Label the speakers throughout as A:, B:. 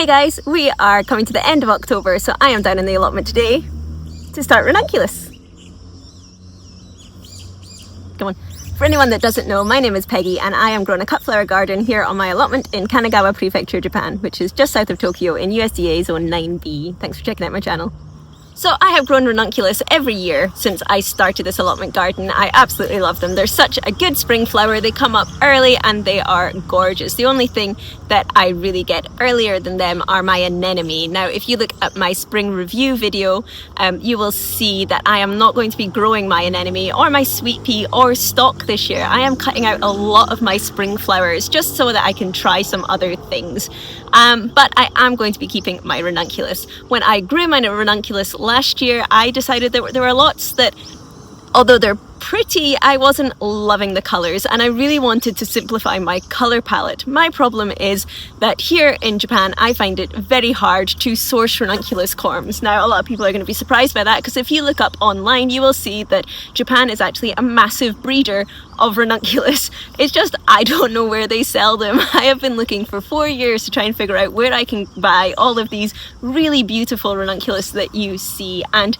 A: Hey guys, we are coming to the end of October, so I am down in the allotment today to start Ranunculus. Come on. For anyone that doesn't know, my name is Peggy and I am growing a cut flower garden here on my allotment in Kanagawa prefecture, Japan, which is just south of Tokyo in USDA zone 9B. Thanks for checking out my channel. So I have grown Ranunculus every year since I started this allotment garden. I absolutely love them. They're such a good spring flower. They come up early and they are gorgeous. The only thing that I really get earlier than them are my anemone. Now, if you look at my spring review video, you will see that I am not going to be growing my anemone or my sweet pea or stock this year. I am cutting out a lot of my spring flowers just so that I can try some other things. But I am going to be keeping my Ranunculus. When I grew my Ranunculus last year, I decided that there were lots that, although they're pretty, I wasn't loving the colours and I really wanted to simplify my colour palette. My problem is that here in Japan I find it very hard to source Ranunculus corms. Now a lot of people are going to be surprised by that because if you look up online you will see that Japan is actually a massive breeder of Ranunculus. It's just I don't know where they sell them. I have been looking for 4 years to try and figure out where I can buy all of these really beautiful Ranunculus that you see, and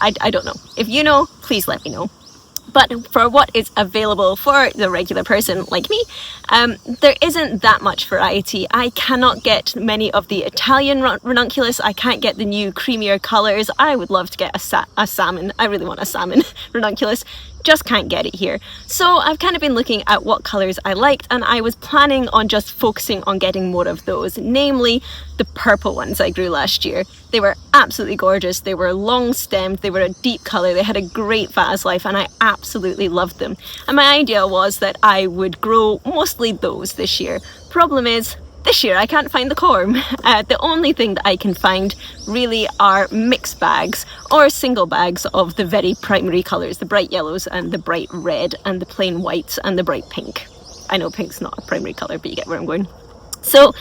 A: I don't know. If you know, please let me know. But for what is available for the regular person like me, there isn't that much variety. I cannot get many of the Italian Ranunculus. I can't get the new creamier colours. I would love to get a salmon. I really want a salmon Ranunculus. Just can't get it here. So I've kind of been looking at what colours I liked and I was planning on just focusing on getting more of those, namely the purple ones I grew last year. They were absolutely gorgeous. They were long stemmed, they were a deep colour, they had a great vase life and I absolutely loved them. And my idea was that I would grow mostly those this year. Problem is, this year I can't find the corm. The only thing that I can find really are mixed bags or single bags of the very primary colours, the bright yellows and the bright red and the plain whites and the bright pink. I know pink's not a primary colour, but you get where I'm going. So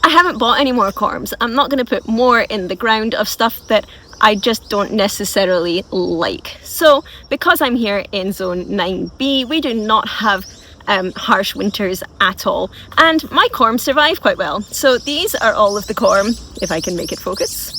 A: I haven't bought any more corms. I'm not going to put more in the ground of stuff that I just don't necessarily like. So because I'm here in zone 9B, we do not have harsh winters at all, and my corms survive quite well. So these are all of the corm, if I can make it focus.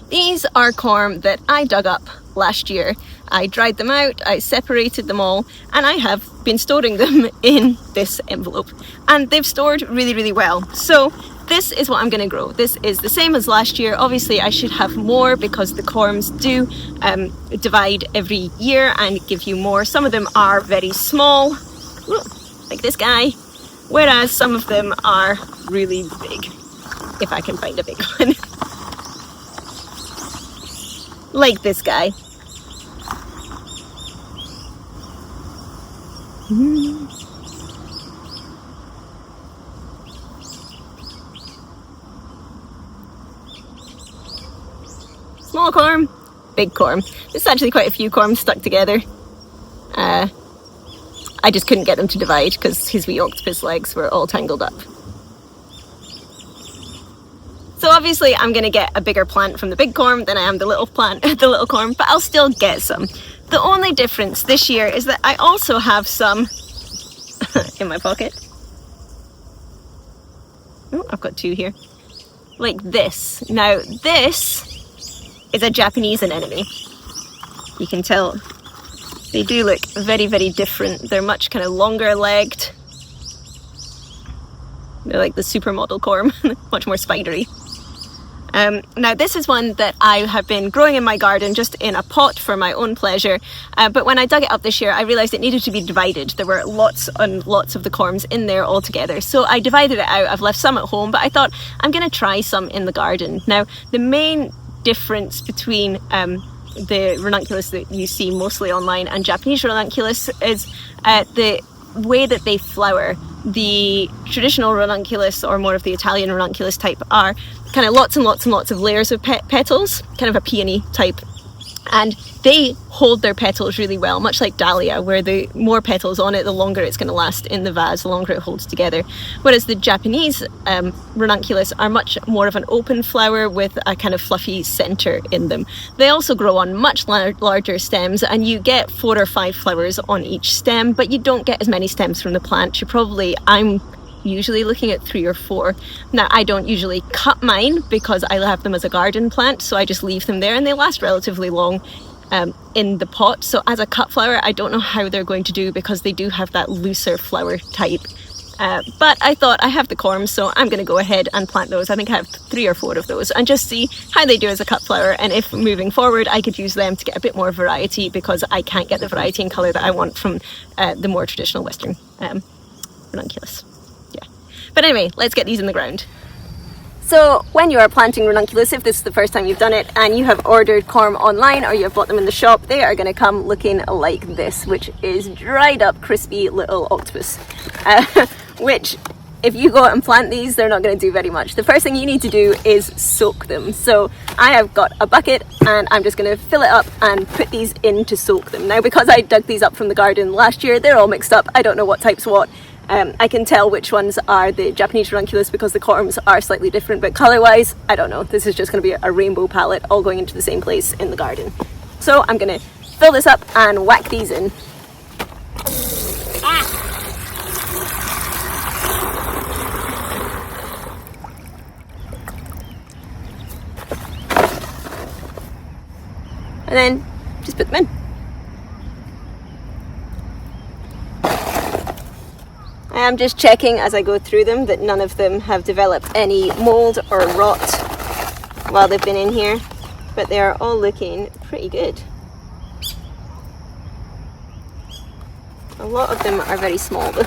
A: These are corm that I dug up last year. I dried them out, I separated them all, and I have been storing them in this envelope, and they've stored really, really well. So this is what I'm going to grow. This is the same as last year. Obviously I should have more because the corms do divide every year and give you more. Some of them are very small, like this guy, whereas some of them are really big, if I can find a big one. Like this guy. Small corm, big corm. There's actually quite a few corms stuck together. I just couldn't get them to divide because his wee octopus legs were all tangled up. So obviously I'm going to get a bigger plant from the big corm than I am the little plant, the little corm, but I'll still get some. The only difference this year is that I also have some in my pocket. Oh, I've got two here. Like this. Now this is a Japanese anemone. You can tell they do look very, very different. They're much kind of longer legged. They're like the supermodel corm, much more spidery. Now this is one that I have been growing in my garden just in a pot for my own pleasure, but when I dug it up this year I realised it needed to be divided. There were lots and lots of the corms in there all together, so I divided it out. I've left some at home, but I thought I'm going to try some in the garden. Now the main difference between the Ranunculus that you see mostly online and Japanese Ranunculus is the way that they flower. The traditional Ranunculus, or more of the Italian Ranunculus type, are kind of lots and lots and lots of layers of petals, kind of a peony type, and they hold their petals really well, much like dahlia, where the more petals on it, the longer it's going to last in the vase, the longer it holds together. Whereas the Japanese Ranunculus are much more of an open flower with a kind of fluffy centre in them. They also grow on much larger stems, and you get 4 or 5 flowers on each stem, but you don't get as many stems from the plant. I'm usually looking at 3 or 4. Now, I don't usually cut mine because I have them as a garden plant, so I just leave them there and they last relatively long in the pot. So as a cut flower, I don't know how they're going to do because they do have that looser flower type. But I thought I have the corms, so I'm going to go ahead and plant those. I think I have 3 or 4 of those and just see how they do as a cut flower, and if moving forward I could use them to get a bit more variety because I can't get the variety and colour that I want from the more traditional Western ranunculus. Yeah. But anyway, let's get these in the ground. So when you are planting ranunculus, if this is the first time you've done it and you have ordered corm online or you have bought them in the shop, they are going to come looking like this, which is dried up crispy little octopus. Which, if you go out and plant these, they're not going to do very much. The first thing you need to do is soak them. So I have got a bucket and I'm just going to fill it up and put these in to soak them. Now, because I dug these up from the garden last year, they're all mixed up. I don't know what type's what. I can tell which ones are the Japanese ranunculus because the corms are slightly different, but colour wise, I don't know. This is just going to be a rainbow palette all going into the same place in the garden. So I'm going to fill this up and whack these in. And then just put them in. I am just checking as I go through them that none of them have developed any mold or rot while they've been in here, but they are all looking pretty good. A lot of them are very small though.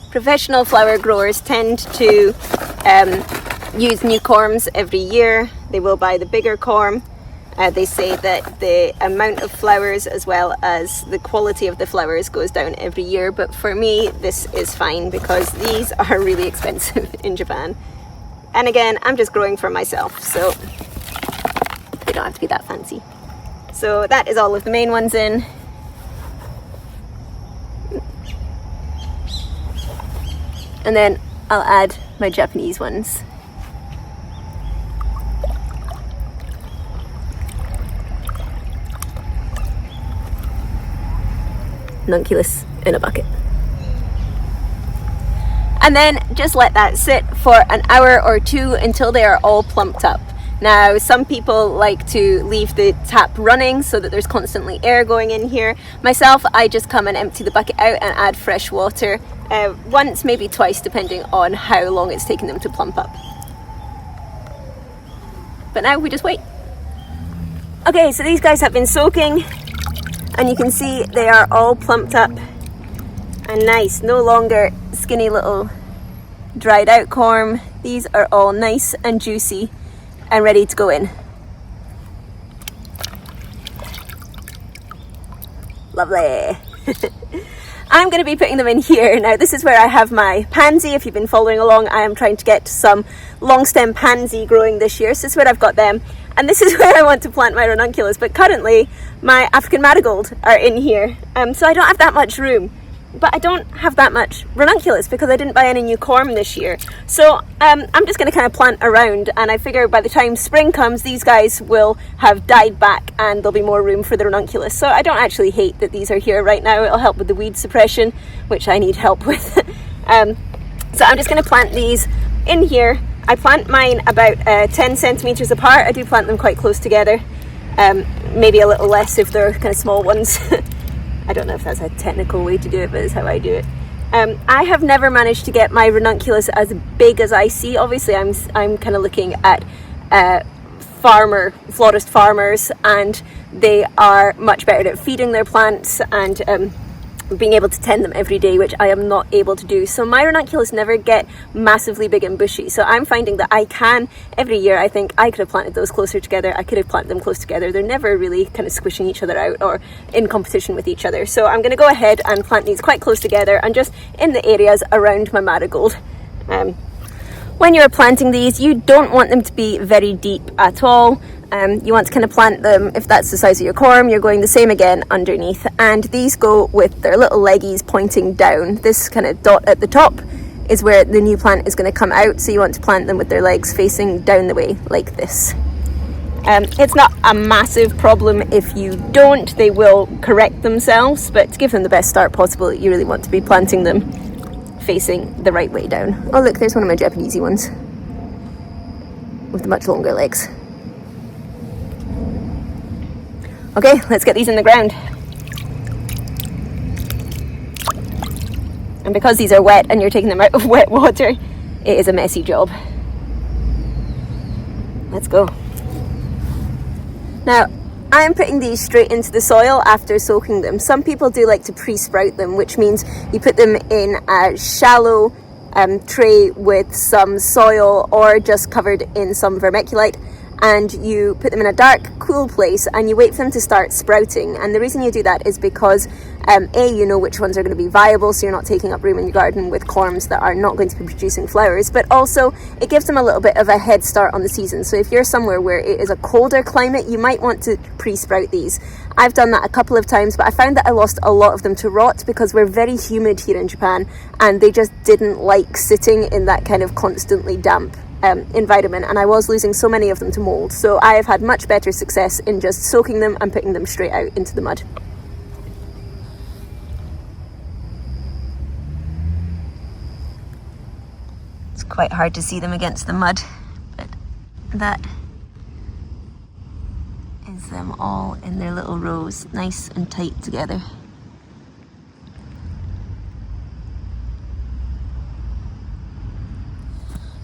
A: Professional flower growers tend to use new corms every year. They will buy the bigger corm. They say that the amount of flowers as well as the quality of the flowers goes down every year, but for me this is fine because these are really expensive in Japan. And again, I'm just growing for myself, so they don't have to be that fancy. So that is all of the main ones in. And then I'll add my Japanese ones. Ranunculus in a bucket. And then just let that sit for an hour or 2 until they are all plumped up. Now, some people like to leave the tap running so that there's constantly air going in here. Myself, I just come and empty the bucket out and add fresh water once, maybe twice, depending on how long it's taken them to plump up. But now we just wait. Okay, so these guys have been soaking and you can see they are all plumped up and nice, no longer skinny little dried out corm. These are all nice and juicy and ready to go in. Lovely. I'm going to be putting them in here. Now this is where I have my pansy. If you've been following along, I am trying to get some long stem pansy growing this year. So this is where I've got them. And this is where I want to plant my ranunculus. But currently my African marigold are in here. So I don't have that much room. But I don't have that much ranunculus because I didn't buy any new corm this year. So I'm just going to kind of plant around, and I figure by the time spring comes these guys will have died back and there'll be more room for the ranunculus. So I don't actually hate that these are here right now. It'll help with the weed suppression, which I need help with. So I'm just going to plant these in here. I plant mine about 10 centimeters apart. I do plant them quite close together, maybe a little less if they're kind of small ones. I don't know if that's a technical way to do it, but it's how I do it. I have never managed to get my ranunculus as big as I see. Obviously, I'm kind of looking at florist farmers, and they are much better at feeding their plants and being able to tend them every day, which I am not able to do. So my ranunculus never get massively big and bushy. So I'm finding that I can, every year, I think I could have planted those closer together. I could have planted them close together. They're never really kind of squishing each other out or in competition with each other. So I'm going to go ahead and plant these quite close together and just in the areas around my marigold. When you're planting these, you don't want them to be very deep at all. You want to kind of plant them, if that's the size of your corm, you're going the same again underneath. And these go with their little leggies pointing down. This kind of dot at the top is where the new plant is going to come out. So you want to plant them with their legs facing down the way like this. It's not a massive problem if you don't. They will correct themselves, but to give them the best start possible, you really want to be planting them facing the right way down. Oh look, there's one of my Japanesey ones with the much longer legs. Okay, let's get these in the ground. And because these are wet and you're taking them out of wet water, it is a messy job. Let's go. Now, I'm putting these straight into the soil after soaking them. Some people do like to pre-sprout them, which means you put them in a shallow tray with some soil or just covered in some vermiculite, and you put them in a dark, cool place and you wait for them to start sprouting. And the reason you do that is because you know which ones are going to be viable, so you're not taking up room in your garden with corms that are not going to be producing flowers, but also it gives them a little bit of a head start on the season. So if you're somewhere where it is a colder climate, you might want to pre-sprout these. I've done that a couple of times, but I found that I lost a lot of them to rot because we're very humid here in Japan and they just didn't like sitting in that kind of constantly damp environment, and I was losing so many of them to mold. So I have had much better success in just soaking them and putting them straight out into the mud. It's quite hard to see them against the mud, but that is them all in their little rows, nice and tight together.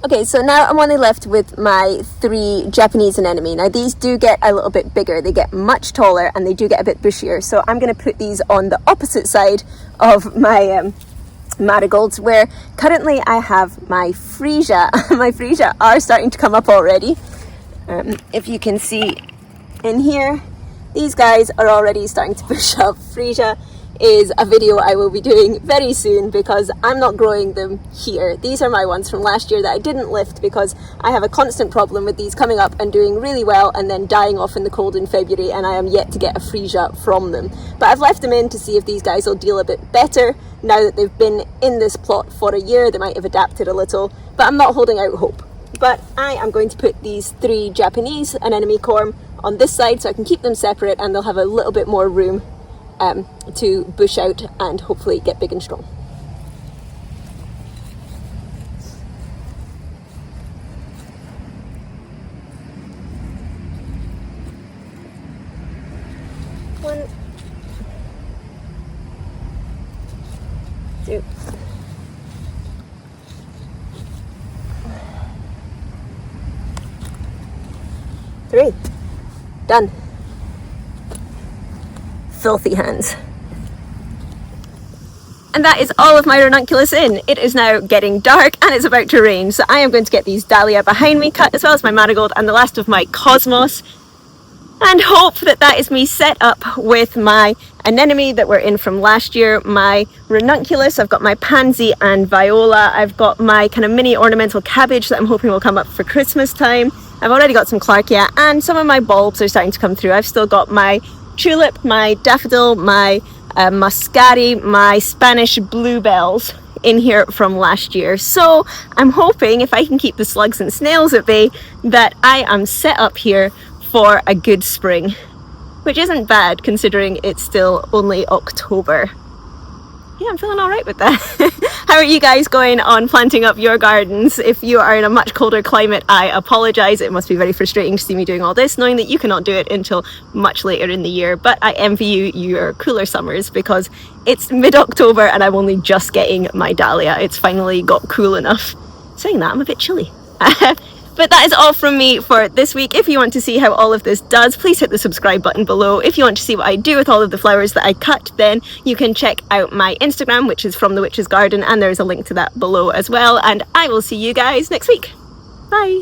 A: Okay, so now I'm only left with my 3 Japanese anemone. Now these do get a little bit bigger, they get much taller and they do get a bit bushier. So I'm going to put these on the opposite side of my marigolds, where currently I have my freesia. My freesia are starting to come up already. If you can see in here, these guys are already starting to push up. Freesia is a video I will be doing very soon because I'm not growing them here. These are my ones from last year that I didn't lift because I have a constant problem with these coming up and doing really well and then dying off in the cold in February, and I am yet to get a freesia from them. But I've left them in to see if these guys will deal a bit better now that they've been in this plot for a year. They might have adapted a little, but I'm not holding out hope. But I am going to put these 3 Japanese anemone corm on this side so I can keep them separate and they'll have a little bit more room to bush out and hopefully get big and strong. One, 2. Three. Done. Filthy hands. And that is all of my ranunculus in. It is now getting dark and it's about to rain, so I am going to get these dahlia behind me cut, as well as my marigold and the last of my cosmos, and hope that that is me set up with my anemone that were in from last year, my ranunculus, I've got my pansy and viola, I've got my kind of mini ornamental cabbage that I'm hoping will come up for Christmas time, I've already got some clarkia, and some of my bulbs are starting to come through. I've still got my tulip, my daffodil, my muscari, my Spanish bluebells in here from last year. So I'm hoping, if I can keep the slugs and snails at bay, that I am set up here for a good spring, which isn't bad considering it's still only October. Yeah, I'm feeling all right with that. How are you guys going on planting up your gardens? If you are in a much colder climate, I apologize. It must be very frustrating to see me doing all this, knowing that you cannot do it until much later in the year. But I envy you your cooler summers, because it's mid-October and I'm only just getting my dahlia. It's finally got cool enough. Saying that, I'm a bit chilly. But that is all from me for this week. If you want to see how all of this does, please hit the subscribe button below. If you want to see what I do with all of the flowers that I cut, then you can check out my Instagram, which is From the Witch's Garden, and there's a link to that below as well. And I will see you guys next week. Bye!